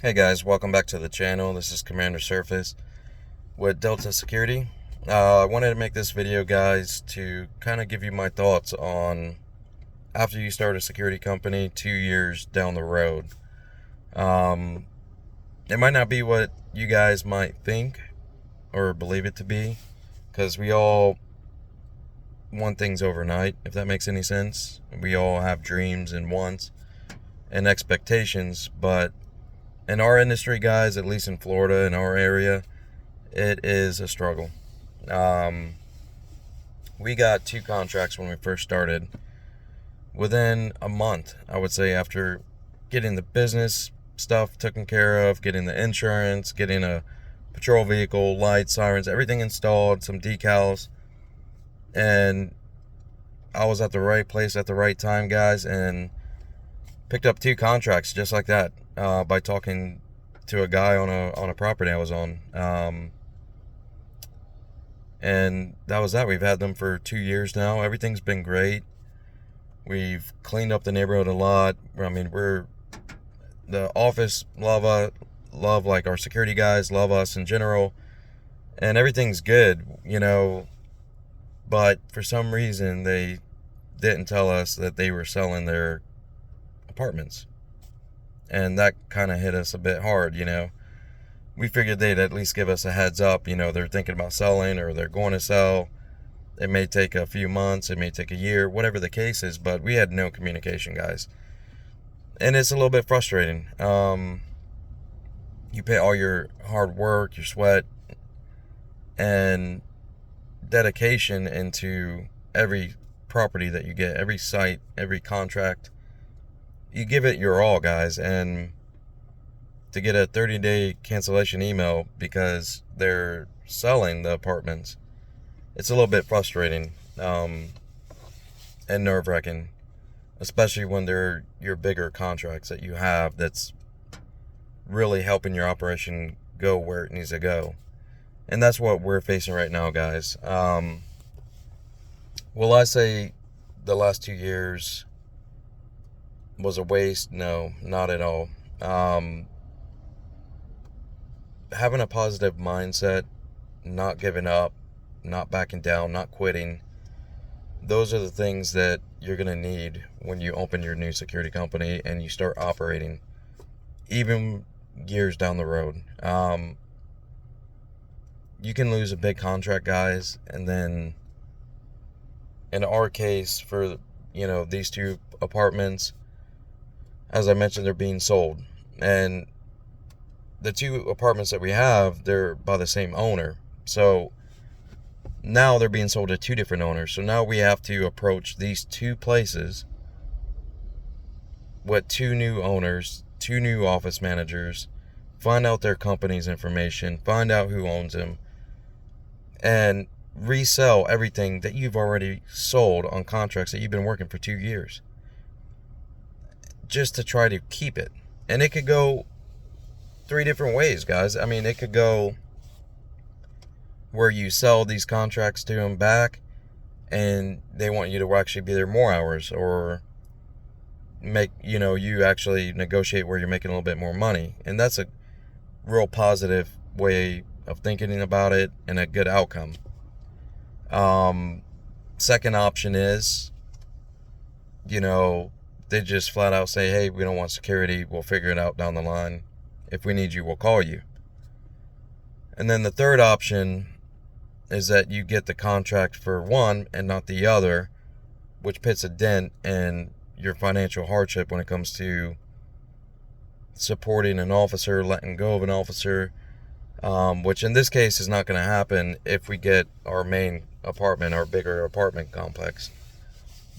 Hey guys, welcome back to the channel. This is Commander Surface with Delta Security. I wanted to make this video, guys, to kind of give you my thoughts on after you start a security company 2 years down the road. It might not be what you guys might think or believe it to be, because we all want things overnight, if that makes any sense. We all have dreams and wants and expectations, but in our industry, guys, at least in Florida, in our area, it is a struggle. We got 2 contracts when we first started. Within a month, I would say, after getting the business stuff taken care of, getting the insurance, getting a patrol vehicle, lights, sirens, everything installed, some decals, and I was at the right place at the right time, guys, and picked up 2 contracts just like that, by talking to a guy on a property I was on, and that was that. We've had them for 2 years now. Everything's been great. We've cleaned up the neighborhood a lot. I mean, the office love like our security guys love us in general, and everything's good. But for some reason they didn't tell us that they were selling their apartments, and that kind of hit us a bit hard. We figured they'd at least give us a heads up. They're thinking about selling, or they're going to sell. It may take a few months, it may take a year, whatever the case is, but we had no communication, guys, and it's a little bit frustrating. You pay all your hard work, your sweat, and dedication into every property that you get, every site, every contract. You give it your all, guys, and to get a 30-day cancellation email because they're selling the apartments, it's a little bit frustrating, and nerve-wracking, especially when they're your bigger contracts that you have that's really helping your operation go where it needs to go. And that's what we're facing right now, guys. Will I say the last 2 years was a waste? No, not at all. Having a positive mindset, not giving up, not backing down, not quitting, those are the things that you're going to need when you open your new security company and you start operating, even years down the road. You can lose a big contract, guys, and then in our case, for these 2 apartments, as I mentioned, they're being sold, and the 2 apartments that we have, they're by the same owner. So now they're being sold to 2 different owners. So now we have to approach these 2 places with 2 new owners, 2 new office managers, find out their company's information, find out who owns them, and resell everything that you've already sold on contracts that you've been working for 2 years, just to try to keep it. And it could go 3 different ways, guys. I mean, it could go where you sell these contracts to them back and they want you to actually be there more hours, or you actually negotiate where you're making a little bit more money. And that's a real positive way of thinking about it and a good outcome. Second option is, they just flat out say, hey, we don't want security, we'll figure it out down the line. If we need you, we'll call you. And then the third option is that you get the contract for one and not the other, which puts a dent in your financial hardship when it comes to supporting an officer, letting go of an officer, which in this case is not going to happen if we get our main apartment, our bigger apartment complex.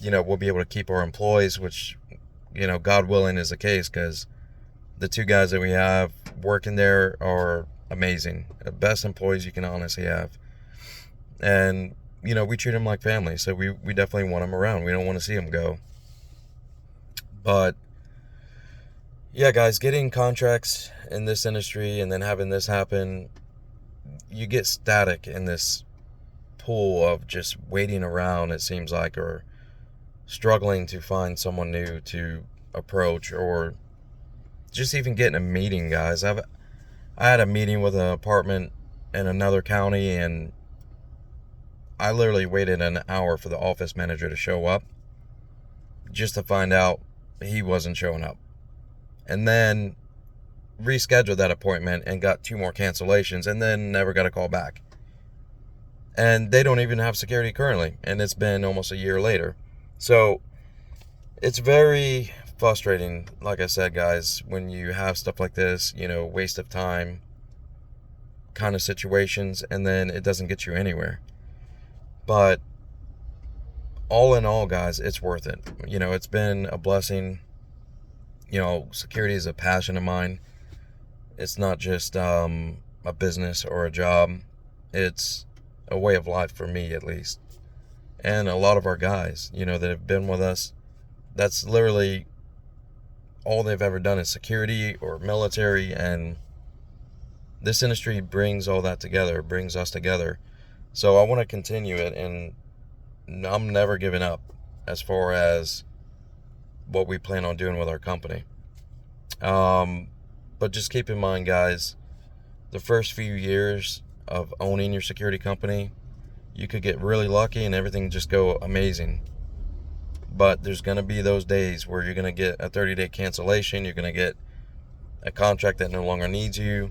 We'll be able to keep our employees, which, God willing, is the case, because the 2 guys that we have working there are amazing. The best employees you can honestly have. And, we treat them like family, so we definitely want them around. We don't want to see them go. But, yeah, guys, getting contracts in this industry and then having this happen, you get static in this pool of just waiting around, it seems like, or struggling to find someone new to approach, or just even getting a meeting, guys. I had a meeting with an apartment in another county, and I literally waited an hour for the office manager to show up just to find out he wasn't showing up. And then rescheduled that appointment and got 2 more cancellations, and then never got a call back. And they don't even have security currently, and it's been almost a year later. So it's very frustrating, like I said, guys, when you have stuff like this, waste of time kind of situations, and then it doesn't get you anywhere. But all in all, guys, it's worth it. It's been a blessing. Security is a passion of mine. It's not just a business or a job. It's a way of life for me, at least. And a lot of our guys, that have been with us, that's literally all they've ever done is security or military. And this industry brings all that together, brings us together. So I want to continue it, and I'm never giving up as far as what we plan on doing with our company. But just keep in mind, guys, the first few years of owning your security company, you could get really lucky and everything just go amazing. But there's going to be those days where you're going to get a 30-day cancellation. You're going to get a contract that no longer needs you.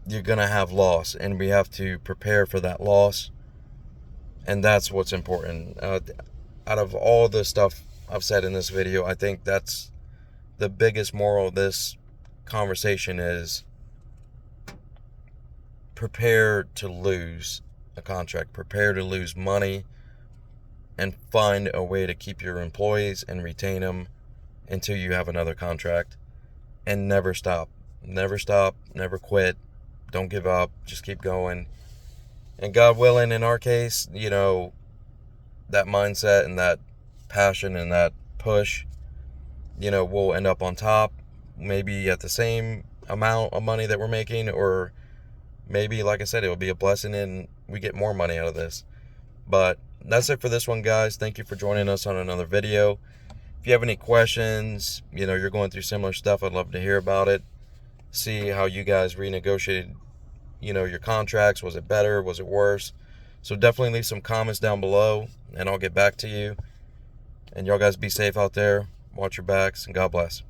You're going to have loss, and we have to prepare for that loss. And that's what's important. Out of all the stuff I've said in this video, I think that's the biggest moral of this conversation is prepare to lose a contract, prepare to lose money, and find a way to keep your employees and retain them until you have another contract. And never stop, never quit. Don't give up, just keep going. And God willing, in our case, that mindset and that passion and that push, we'll end up on top, maybe at the same amount of money that we're making, or maybe, like I said, it'll be a blessing and we get more money out of this. But that's it for this one, guys. Thank you for joining us on another video. If you have any questions, you're going through similar stuff, I'd love to hear about it. See how you guys renegotiated, your contracts. Was it better? Was it worse? So definitely leave some comments down below, and I'll get back to you. And y'all guys be safe out there. Watch your backs, and God bless.